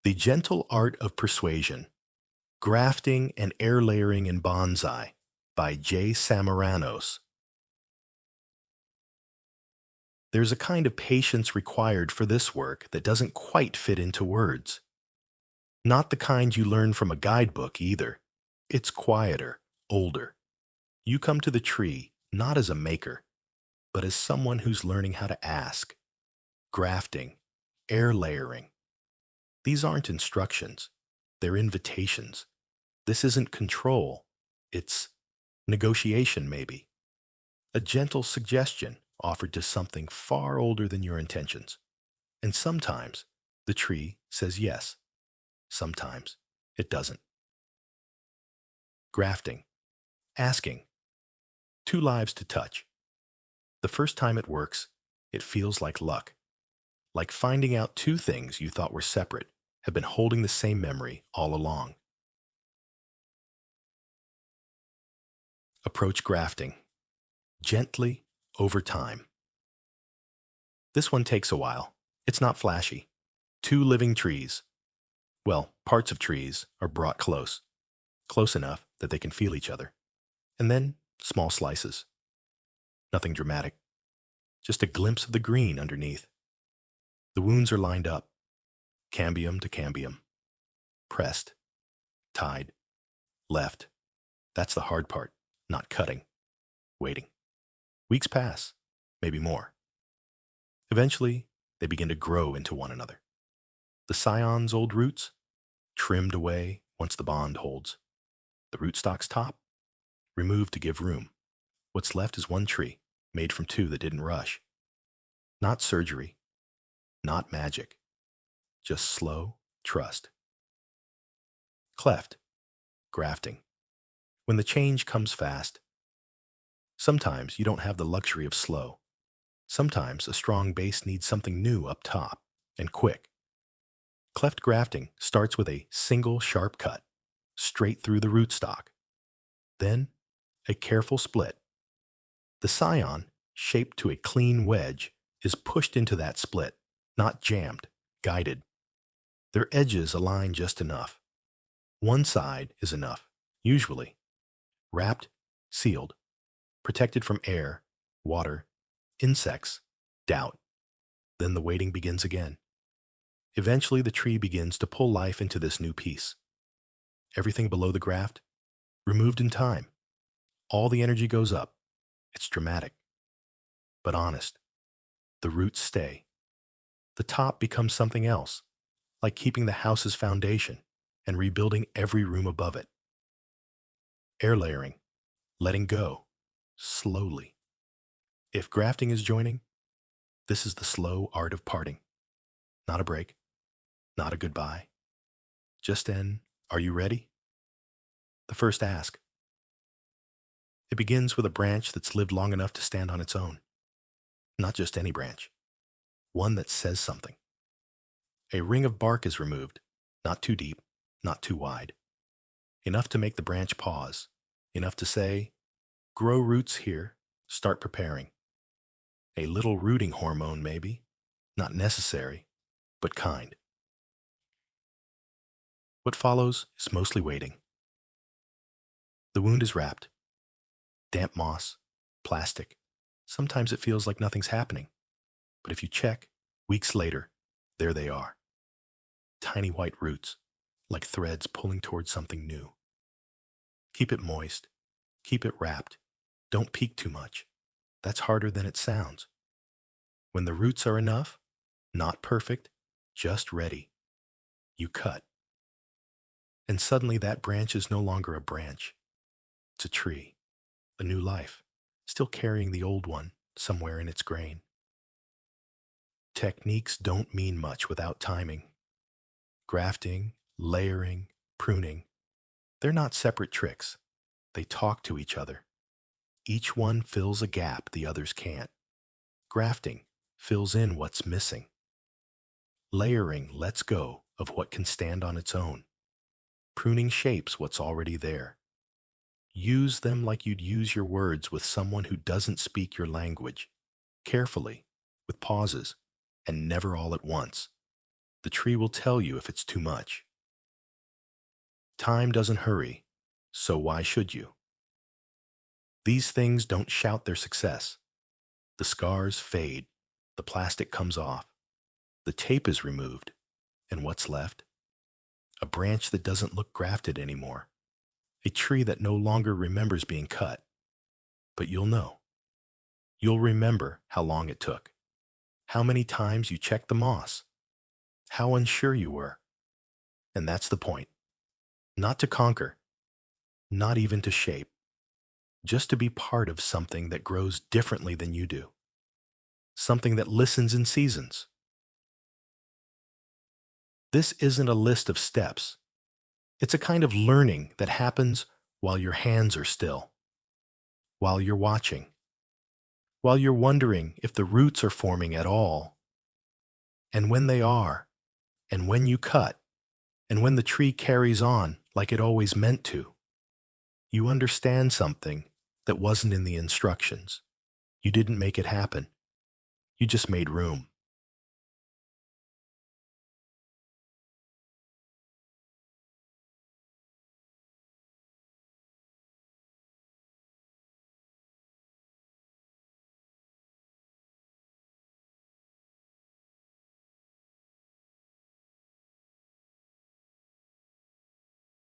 The Gentle Art of Persuasion, Grafting and Air Layering in Bonsai by J. Samaranos. There's a kind of patience required for this work that doesn't quite fit into words. Not the kind you learn from a guidebook either. It's quieter, older. You come to the tree not as a maker, but as someone who's learning how to ask. Grafting, air layering. These aren't instructions. They're invitations. This isn't control. It's negotiation, maybe. A gentle suggestion offered to something far older than your intentions. And sometimes the tree says yes. Sometimes it doesn't. Grafting. Asking. Two lives to touch. The first time it works, it feels like luck. Like finding out two things you thought were separate have been holding the same memory all along. Approach grafting. Gently, over time. This one takes a while. It's not flashy. Two living trees. Well, parts of trees are brought close. Close enough that they can feel each other. And then, small slices. Nothing dramatic. Just a glimpse of the green underneath. The wounds are lined up. Cambium to cambium. Pressed. Tied. Left. That's the hard part. Not cutting. Waiting. Weeks pass. Maybe more. Eventually, they begin to grow into one another. The scion's old roots, trimmed away once the bond holds. The rootstock's top, removed to give room. What's left is one tree, made from two that didn't rush. Not surgery, not magic, just slow trust. Cleft, grafting. When the change comes fast, sometimes you don't have the luxury of slow. Sometimes a strong base needs something new up top, and quick. Cleft grafting starts with a single sharp cut, straight through the rootstock. Then, a careful split. The scion, shaped to a clean wedge, is pushed into that split, not jammed, guided. Their edges align just enough. One side is enough, usually. Wrapped, sealed, protected from air, water, insects, doubt. Then the waiting begins again. Eventually the tree begins to pull life into this new piece. Everything below the graft, removed in time. All the energy goes up. It's dramatic, but honest. The roots stay. The top becomes something else, like keeping the house's foundation and rebuilding every room above it. Air layering, letting go, slowly. If grafting is joining, this is the slow art of parting. Not a break, not a goodbye. Just an, are you ready? The first ask. It begins with a branch that's lived long enough to stand on its own. Not just any branch. One that says something. A ring of bark is removed, not too deep, not too wide. Enough to make the branch pause. Enough to say, grow roots here, start preparing. A little rooting hormone, maybe. Not necessary, but kind. What follows is mostly waiting. The wound is wrapped. Damp moss, plastic. Sometimes it feels like nothing's happening. But if you check, weeks later, there they are. Tiny white roots, like threads pulling towards something new. Keep it moist. Keep it wrapped. Don't peek too much. That's harder than it sounds. When the roots are enough, not perfect, just ready, you cut. And suddenly that branch is no longer a branch. It's a tree, a new life, still carrying the old one somewhere in its grain. Techniques don't mean much without timing. Grafting, layering, pruning, they're not separate tricks. They talk to each other. Each one fills a gap the others can't. Grafting fills in what's missing. Layering lets go of what can stand on its own. Pruning shapes what's already there. Use them like you'd use your words with someone who doesn't speak your language. Carefully, with pauses, and never all at once. The tree will tell you if it's too much. Time doesn't hurry, so why should you? These things don't shout their success. The scars fade, the plastic comes off, the tape is removed, and what's left? A branch that doesn't look grafted anymore. A tree that no longer remembers being cut. But you'll know. You'll remember how long it took, how many times you checked the moss, how unsure you were. And that's the point. Not to conquer, not even to shape, just to be part of something that grows differently than you do, something that listens in seasons. This isn't a list of steps. It's a kind of learning that happens while your hands are still, while you're watching, while you're wondering if the roots are forming at all, and when they are, and when you cut, and when the tree carries on like it always meant to. You understand something that wasn't in the instructions. You didn't make it happen. You just made room.